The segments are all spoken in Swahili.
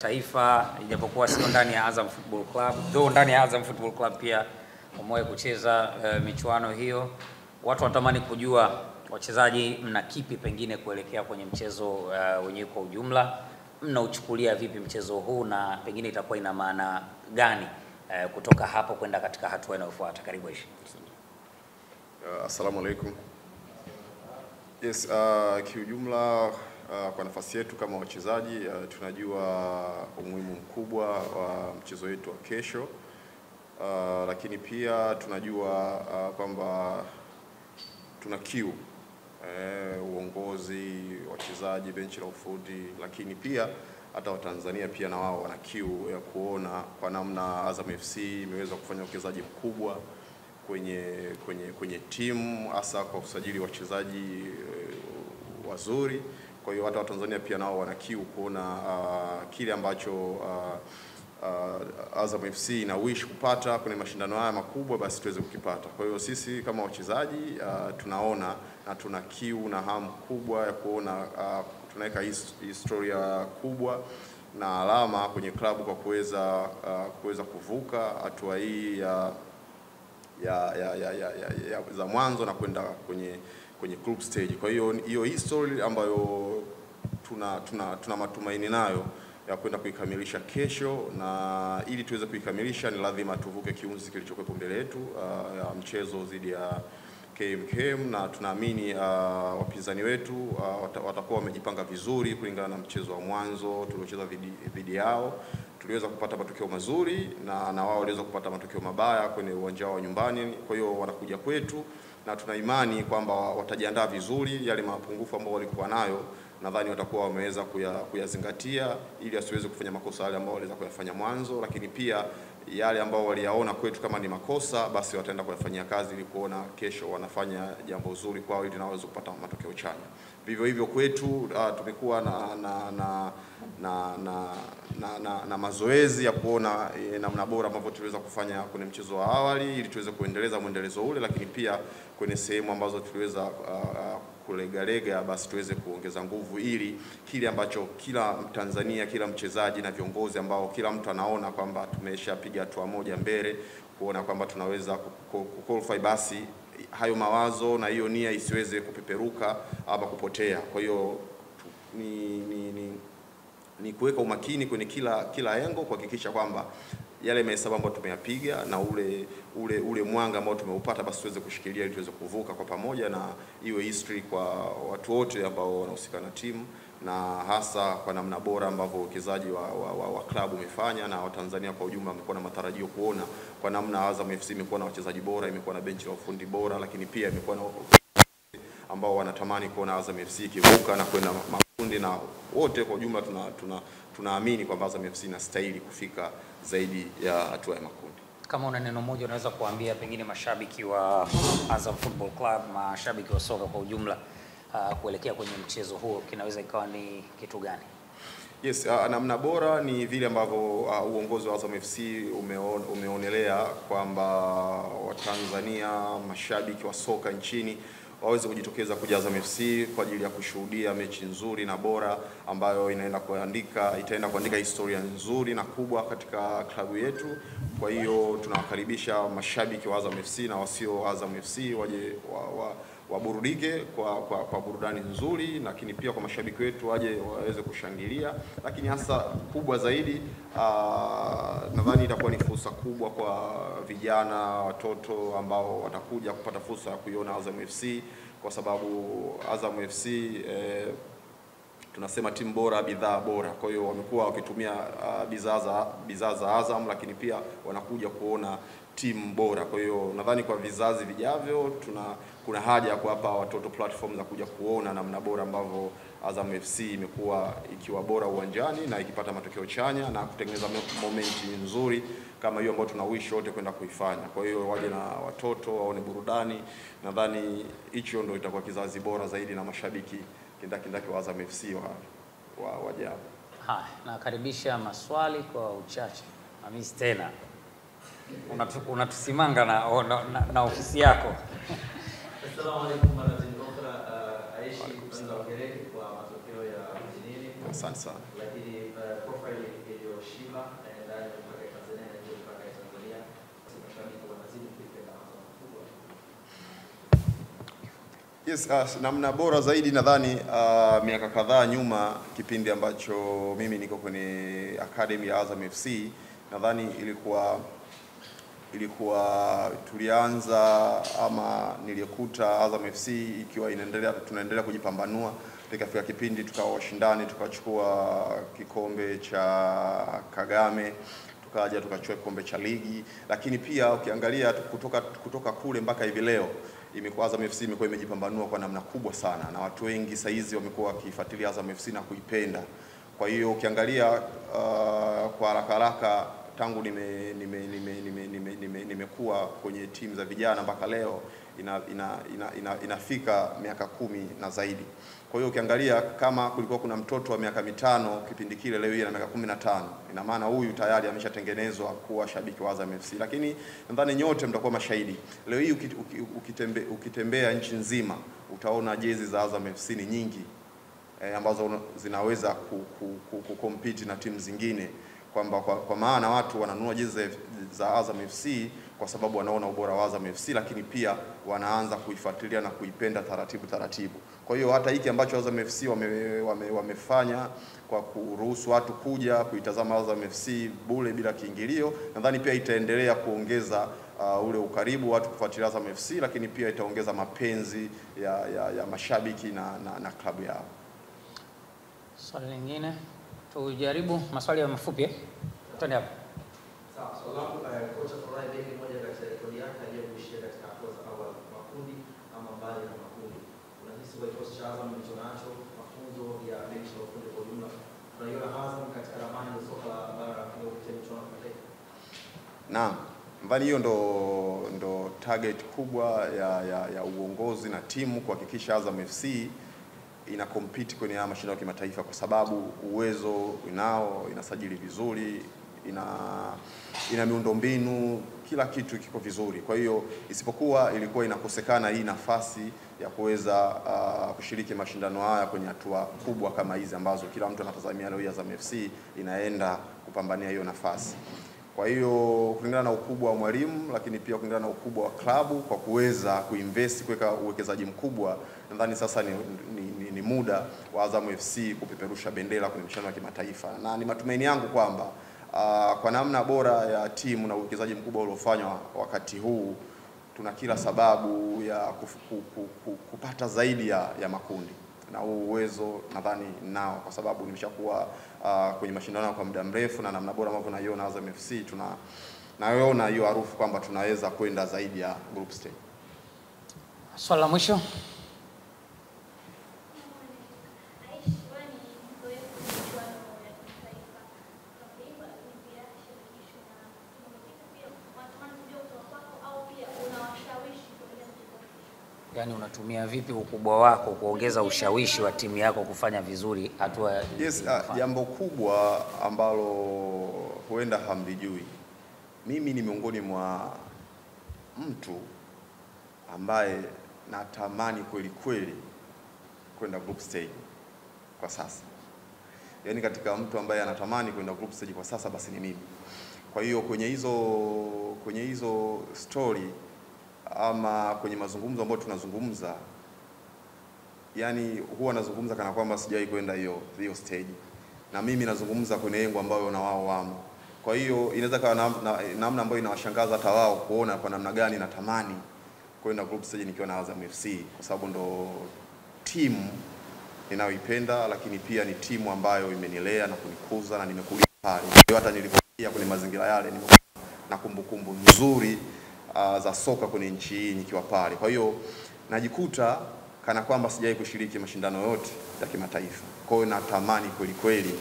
taifa, ijapokuwa sio ndani ya Azam Football Club. Though ndani ya Azam Football Club pia umewahi kucheza michuano hiyo. Watu wanatamani kujua wachezaji mna kipi pengine kuelekea kwenye mchezo wenyewe kwa ujumla. Mnauchukulia vipi mchezo huu na pengine itakuwa ina maana gani kutoka hapo kwenda katika hatua inayofuata? Karibu Aishi. Assalamu alaikum. Yes, kiujumla kwa nafasi yetu kama wachezaji tunajua umuhimu mkubwa wa mchezo wetu wa kesho, lakini pia tunajua kwamba tuna kiu, uongozi, wachezaji, benchi la ufundi, lakini pia hata Watanzania pia na wao wana kiu ya kuona kwa namna Azam FC imeweza kufanya uwekezaji mkubwa kwenye timu, hasa kwa usajili wachezaji wazuri. Kwa hiyo hata Watanzania pia nao wana kiu kuona kile ambacho Azam FC ina wish kupata kwenye mashindano haya makubwa, basi tuweze kukipata. Kwa hiyo sisi kama wachezaji tunaona na tuna kiu na hamu kubwa ya kuona tunaweka historia kubwa na alama kwenye klabu kwa kuweza kuvuka hatua hii za mwanzo na kwenda kwenye group stage. Kwa hiyo history ambayo tuna matumaini nayo ya kwenda kuikamilisha kesho, na ili tuweze kuikamilisha ni lazima tuvuke kiunzi kilichokuwa mbele yetu ya mchezo dhidi ya KMKM, na tunaamini wapinzani wetu watakuwa wamejipanga vizuri kulingana na mchezo wa mwanzo tuliocheza dhidi yao. Tuliweza kupata matokeo mazuri na wao waliweza kupata matokeo mabaya kwenye uwanja wa nyumbani. Kwa hiyo wanakuja kwetu na tuna imani kwamba watajiandaa vizuri. Yale mapungufu ambayo walikuwa nayo nadhani watakuwa wameweza kuyazingatia ili asiweze kufanya makosa yale ambao waliweza kuyafanya mwanzo, lakini pia yale ambao waliyaona kwetu kama ni makosa, basi wataenda kuyafanyia kazi ili kuona kesho wanafanya jambo zuri kwao ili naweza kupata matokeo chanya. Vivyo hivyo kwetu tumekuwa na mazoezi ya kuona namna bora ambavyo tuliweza kufanya kwenye mchezo wa awali ili tuweze kuendeleza mwendelezo ule, lakini pia kwenye sehemu ambazo tuliweza kulegalega basi tuweze kuongeza nguvu ili kile ambacho kila Mtanzania, kila mchezaji na viongozi ambao kila mtu anaona kwamba tumeshapiga hatua moja mbele, kuona kwamba tunaweza kuqualify, basi hayo mawazo na hiyo nia isiweze kupeperuka ama kupotea. Kwa hiyo ni kuweka umakini kwenye kila engo, kuhakikisha kwamba yale mahesabu ambayo tumeyapiga na ule mwanga ambao tumeupata basi tuweze kushikilia ili tuweze kuvuka kwa pamoja, na iwe history kwa watu wote ambao wanahusika na timu, na hasa kwa namna bora ambavyo uwekezaji wa klabu umefanya, na Watanzania kwa ujumla wamekuwa na matarajio kuona kwa namna Azam FC imekuwa na wachezaji bora, imekuwa na benchi la ufundi bora, lakini pia imekuwa na ambao wanatamani kuona Azam FC ikivuka na kwenda makundi, na wote kwa ujumla tunaamini kwamba Azam FC inastahili kufika zaidi ya hatua ya makundi. Kama una neno moja unaweza kuambia pengine mashabiki wa Azam Football Club, mashabiki wa soka kwa ujumla kuelekea kwenye mchezo huo, kinaweza ikawa ni kitu gani? Yes, namna bora ni vile ambavyo uongozi wa Azam FC umeonelea kwamba Watanzania, mashabiki wa soka nchini waweze kujitokeza kuja Azam FC kwa ajili ya kushuhudia mechi nzuri na bora ambayo itaenda kuandika historia nzuri na kubwa katika klabu yetu. Kwa hiyo tunawakaribisha mashabiki wa Azam FC na wasio Azam FC waje waburudike kwa burudani nzuri, lakini pia kwa mashabiki wetu waje waweze kushangilia, lakini hasa kubwa zaidi nadhani itakuwa ni fursa kubwa kwa vijana, watoto ambao watakuja kupata fursa ya kuiona Azam FC, kwa sababu Azam FC tunasema timu bora, bidhaa bora. Kwa hiyo wamekuwa wakitumia bidhaa za Azam, lakini pia wanakuja kuona timu bora. Kwa hiyo nadhani kwa vizazi vijavyo kuna haja ya kuwapa watoto platform za kuja kuona namna bora ambavyo Azam FC imekuwa ikiwa bora uwanjani na ikipata matokeo chanya na kutengeneza momenti nzuri kama hiyo ambayo tunawish wote kwenda kuifanya. Kwa hiyo waje na watoto waone burudani. Nadhani hicho ndio itakuwa kizazi bora zaidi na mashabiki kindaki wa Azam FC wajao. Haya, nakaribisha maswali kwa uchache. Hamisi tena unatusimanga na ofisi yako. Assalamu alaikum warahmatullahi wabarakatuh. Aishi kwanza ongeleni kwa matokeo ya mjini. Asante sana. Lakini profile heshima ndani ya mpaka ya Tanzania na nje ya mpaka ya Tanzania. Mashabiki wanazidi kuipenda Azam Football. Yes, namna bora zaidi nadhani miaka kadhaa nyuma, kipindi ambacho mimi niko kwenye academy ya Azam FC, nadhani ilikuwa tulianza ama nilikuta Azam FC ikiwa tunaendelea kujipambanua. Ikafika kipindi tukawa washindani, tukachukua kikombe cha Kagame, tukaja tukachukua kikombe cha ligi. Lakini pia ukiangalia kutoka kule mpaka hivi leo, imekuwa Azam FC imekuwa imejipambanua kwa namna kubwa sana, na watu wengi saizi wamekuwa wakifuatilia Azam FC na kuipenda. Kwa hiyo ukiangalia kwa haraka tangu nimekuwa kwenye timu za vijana mpaka leo inafika miaka 10 na zaidi. Kwa hiyo ukiangalia kama kulikuwa kuna mtoto wa miaka 5 kipindi kile, leo yeye ana miaka 15, ina maana huyu tayari ameshatengenezwa kuwa shabiki wa Azam FC. Lakini nadhani nyote mtakuwa mashahidi, leo hii ukitembea nchi nzima utaona jezi za Azam FC ni nyingi, ambazo zinaweza kucompete na timu zingine, kwamba kwa maana watu wananunua jezi za Azam FC kwa sababu wanaona ubora wa Azam FC, lakini pia wanaanza kuifuatilia na kuipenda taratibu. Kwa hiyo hata hiki ambacho Azam FC wamefanya kwa kuruhusu watu kuja kuitazama Azam FC bure bila kiingilio, nadhani pia itaendelea kuongeza ule ukaribu watu kufuatilia Azam FC, lakini pia itaongeza mapenzi ya mashabiki na klabu yao. Swali lingine, tujaribu maswali mafupi. Twende hapo. Sawa, swali langu kocha Furahi Beki, moja kati ya rekodi yake aliyokuishia katika hatua za awali makundi ama mbali na makundi. Unahisi kwa kikosi cha Azam ndicho nacho mafunzo ya benchi la ufundi kwa ujumla, tunaiona Azam katika ramani ya soka la bara Afrika kupitia michuano ya kimataifa? Naam, mbali hiyo ndo target kubwa ya uongozi na timu, kuhakikisha Azam FC ina compete kwenye mashindano ya kimataifa, kwa sababu uwezo inao, inasajili vizuri, ina miundombinu, kila kitu kiko vizuri. Kwa hiyo isipokuwa ilikuwa inakosekana hii nafasi ya kuweza kushiriki mashindano haya kwenye hatua kubwa kama hizi ambazo kila mtu anatazamia leo Azam FC inaenda kupambania hiyo nafasi. Kwa hiyo kulingana na ukubwa wa mwalimu, lakini pia kulingana na ukubwa wa klabu, kwa kuweza kuinvest, kuweka uwekezaji mkubwa, nadhani sasa ni muda wa Azam FC kupeperusha bendera kwenye mashindano ya kimataifa. Na ni matumaini yangu kwamba kwa namna bora ya timu na uwekezaji mkubwa uliofanywa wakati huu, tuna kila sababu ya kupata zaidi ya makundi, na uwezo nadhani nao, kwa sababu nimeshakuwa kwenye mashindano kwa muda mrefu, na namna bora ambavyo naiona Azam FC naona hiyo harufu kwamba tunaweza kwenda zaidi ya group stage. Swali la mwisho. Yaani unatumia vipi ukubwa wako kuongeza ushawishi wa timu yako kufanya vizuri hatua? Yes, jambo kubwa ambalo huenda hamlijui, mimi ni miongoni mwa mtu ambaye natamani kweli kwenda group stage kwa sasa. Yaani katika mtu ambaye anatamani kwenda group stage kwa sasa, basi ni mimi. Kwa hiyo kwenye hizo story ama kwenye mazungumzo ambayo tunazungumza, yani huwa nazungumza kana kwamba sijawahi kwenda hiyo stage, na mimi nazungumza kwenye lengo ambayo na wao wamo. Kwa hiyo inaweza kuwa namna ambayo inawashangaza hata wao kuona kwa namna gani natamani kwenda group stage nikiwa na Azam FC, kwa sababu ndo timu ninayoipenda, lakini pia ni timu ambayo imenilea na kunikuza na nimekulia pale. Hata nilipokuja kwenye mazingira yale nimekuwa na kumbukumbu nzuri za soka kwenye nchi hii nikiwa pale. Kwa hiyo najikuta kana kwamba sijawahi kushiriki mashindano yote ya kimataifa. Kwa hiyo natamani kweli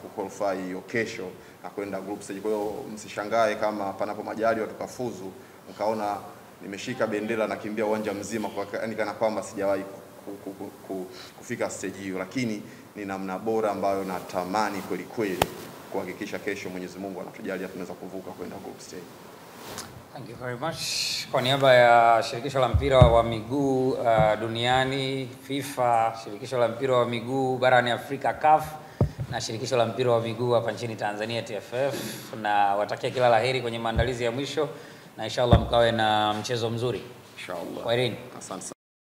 kuqualify hiyo kesho na kwenda group stage. Kwa hiyo msishangae kama panapo majaliwa tukafuzu, mkaona nimeshika bendera na kimbia uwanja mzima, yani kana kwamba sijawahi kufika stage hiyo, lakini ni namna bora ambayo natamani kweli kuhakikisha kesho Mwenyezi Mungu anatujalia tunaweza kuvuka kwenda group stage. Thank you very much. Kwa niaba ya shirikisho la mpira wa miguu duniani FIFA, shirikisho la mpira wa miguu barani Afrika CAF, na shirikisho la mpira wa miguu hapa nchini Tanzania TFF, na watakia kila laheri kwenye maandalizi ya mwisho, na inshallah mkawe na mchezo mzuri. Inshallah. Kwaherini. Asante.